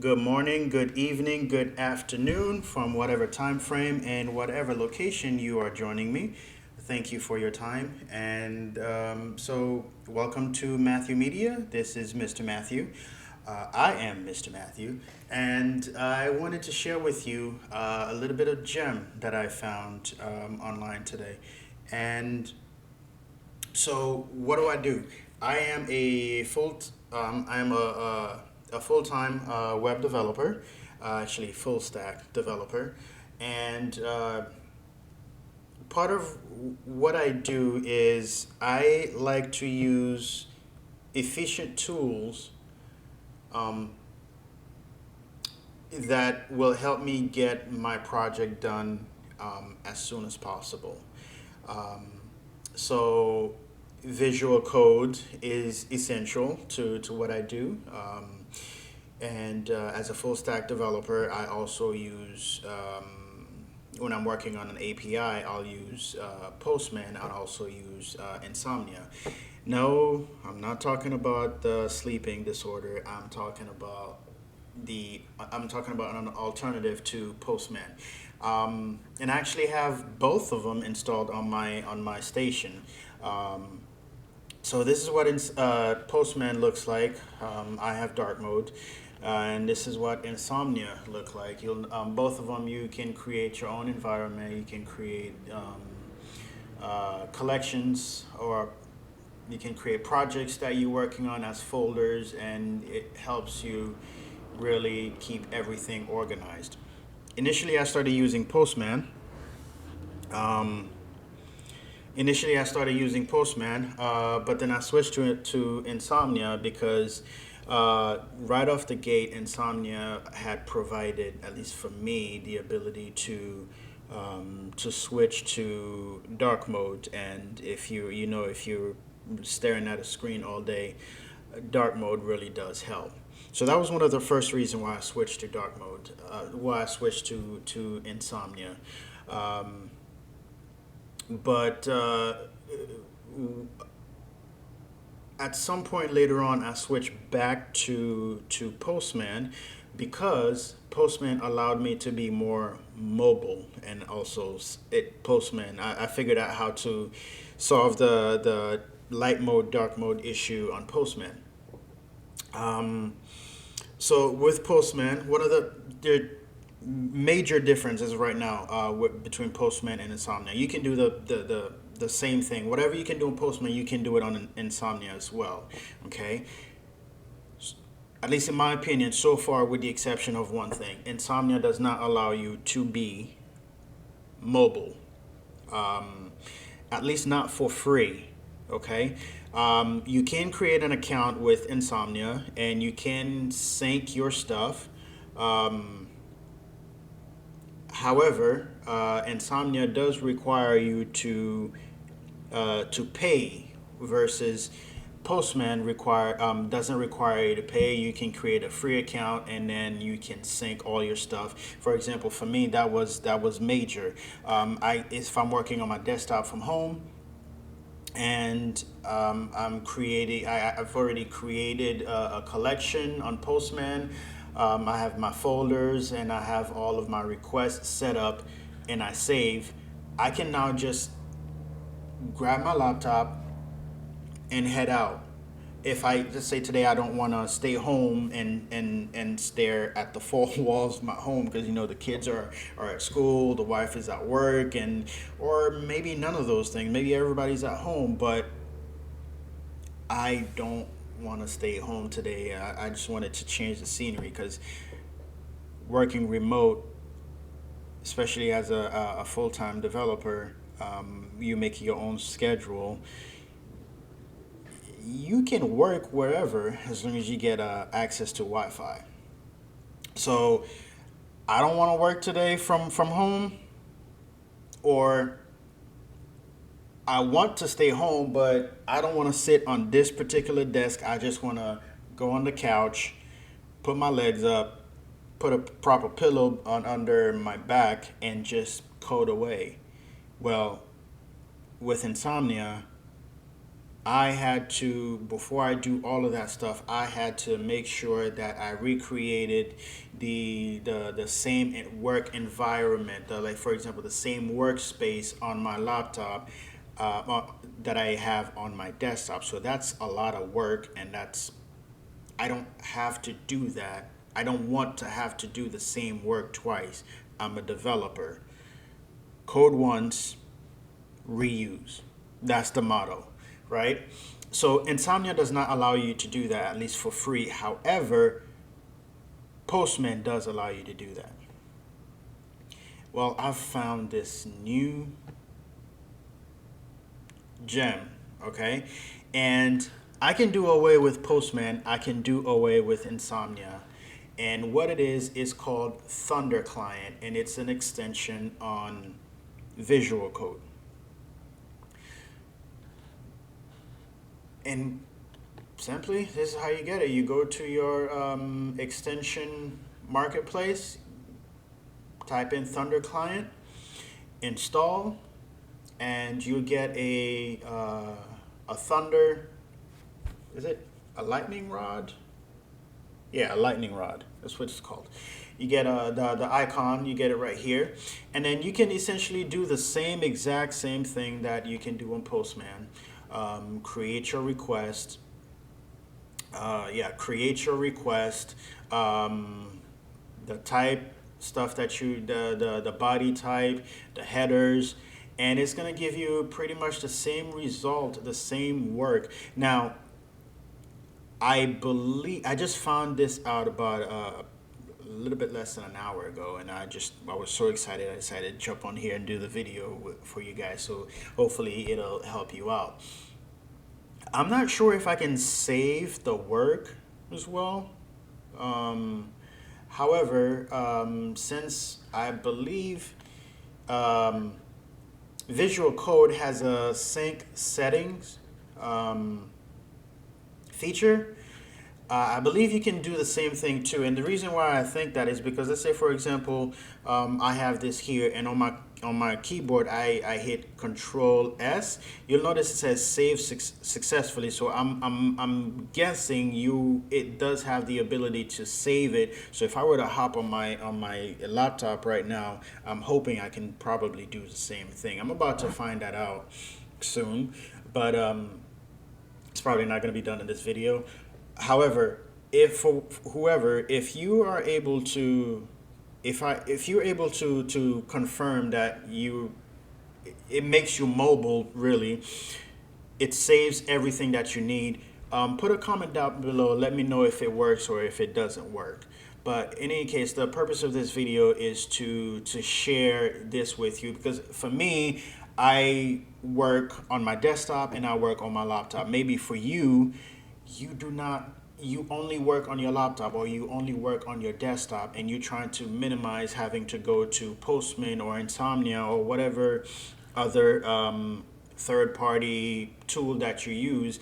good morning, good evening, good afternoon from whatever time frame and whatever location you are joining me. Thank you for your time. Welcome to Matthew Media. This is Mr. Matthew. I am Mr. Matthew, and I wanted to share with you a little bit of gem that I found online today. And what do I do? I am a full time web developer, actually full stack developer, and part of what I do is I like to use efficient tools um, that will help me get my project done as soon as possible. Um, so Visual code is essential to what I do. And as a full stack developer, I also use, when I'm working on an API, I'll use Postman. I'll also use Insomnia. No, I'm not talking about the sleeping disorder. I'm talking about an alternative to Postman, and I actually have both of them installed on my station. Um, so this is what Postman looks like. I have dark mode, and this is what Insomnia look like. You'll both of them. You can create your own environment. You can create collections, or you can create projects that you're working on as folders, and it helps you really keep everything organized. Initially, I started using Postman. Um, Initially, I started using Postman, but then I switched to Insomnia because right off the gate, Insomnia had provided, at least for me, the ability to switch to dark mode. And if you're staring at a screen all day, dark mode really does help. So that was one of the first reasons why I switched to dark mode, why I switched to Insomnia. Um, but at some point later on, I switched back to Postman because Postman allowed me to be more mobile, and also Postman. I figured out how to solve the light mode, dark mode issue on Postman. Um, so with Postman, one of the major differences right now between Postman and Insomnia. You can do the same thing. Whatever you can do in Postman, you can do it on Insomnia as well. Okay, at least in my opinion, so far, with the exception of one thing, Insomnia does not allow you to be mobile. Um, at least not for free. Okay, you can create an account with Insomnia, and you can sync your stuff. Um, However, Insomnia does require you to pay, versus Postman doesn't require you to pay. You can create a free account, and then you can sync all your stuff. For example, for me, that was major. If I'm working on my desktop from home, and I've already created a collection on Postman. I have my folders, and I have all of my requests set up, and I save. I can now just grab my laptop and head out. If I just say today I don't want to stay home and stare at the four walls of my home, because the kids are at school, the wife is at work, and or maybe none of those things. Maybe everybody's at home, but I don't want to stay home today. I just wanted to change the scenery, because working remote, especially as a full time developer, you make your own schedule. You can work wherever as long as you get access to Wi-Fi. So I don't want to work today from home, or I want to stay home, but I don't want to sit on this particular desk. I just want to go on the couch, put my legs up, put a proper pillow on under my back, and just code away. Well, with Insomnia, I had to, before I do all of that stuff, I had to make sure that I recreated the same work environment, like for example, the same workspace on my laptop that I have on my desktop. So that's a lot of work, and I don't have to do that. I don't want to have to do the same work twice. I'm a developer. Code once, reuse. That's the motto, right? So Insomnia does not allow you to do that, at least for free. However, Postman does allow you to do that. Well, I've found this new gem, okay? And I can do away with Postman, I can do away with Insomnia. And what it is called Thunder Client, and it's an extension on Visual Code. And simply, this is how you get it. You go to your extension marketplace, type in Thunder Client, install, and you get a Thunder. Is it a lightning rod? Yeah, a lightning rod. That's what it's called. You get the icon. You get it right here, and then you can essentially do the exact same thing that you can do on Postman. Create your request. Create your request. The type stuff that the body type, the headers, and it's gonna give you pretty much the same result, the same work. Now, I believe I just found this out about a little bit less than an hour ago, and I was so excited I decided to jump on here and do the video for you guys. So hopefully it'll help you out. I'm not sure if I can save the work as well. Um, However, since I believe um, Visual Code has a sync settings um, feature, I believe you can do the same thing too. And the reason why I think that is because, let's say for example, I have this here, and on my keyboard I hit Control S. You'll notice it says save successfully. So I'm guessing it does have the ability to save it. So if I were to hop on my laptop right now, I'm hoping I can probably do the same thing. I'm about to find that out soon, but it's probably not going to be done in this video. However, if for whoever, if you are able to, if you're able to confirm that it makes you mobile, really, it saves everything that you need. Put a comment down below. Let me know if it works or if it doesn't work. But in any case, the purpose of this video is to share this with you, because for me, I work on my desktop and I work on my laptop. Maybe for you, you only work on your laptop or you only work on your desktop, and you're trying to minimize having to go to Postman or Insomnia or whatever other third-party tool that you use.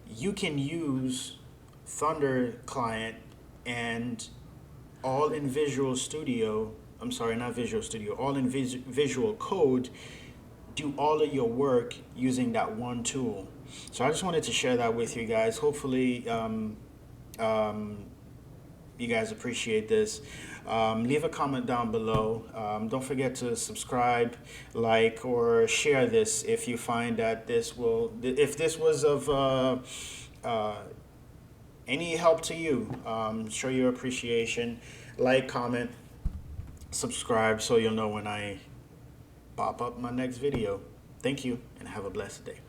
You can use Thunder Client, and all in Visual Studio, I'm sorry, not Visual Studio, all in Visual Code, do all of your work using that one tool. So I just wanted to share that with you guys. Hopefully you guys appreciate this. Leave a comment down below. Don't forget to subscribe, like, or share this if you find that if this was of any help to you. Show your appreciation. Like, comment, subscribe, so you'll know when I pop up my next video. Thank you, and have a blessed day.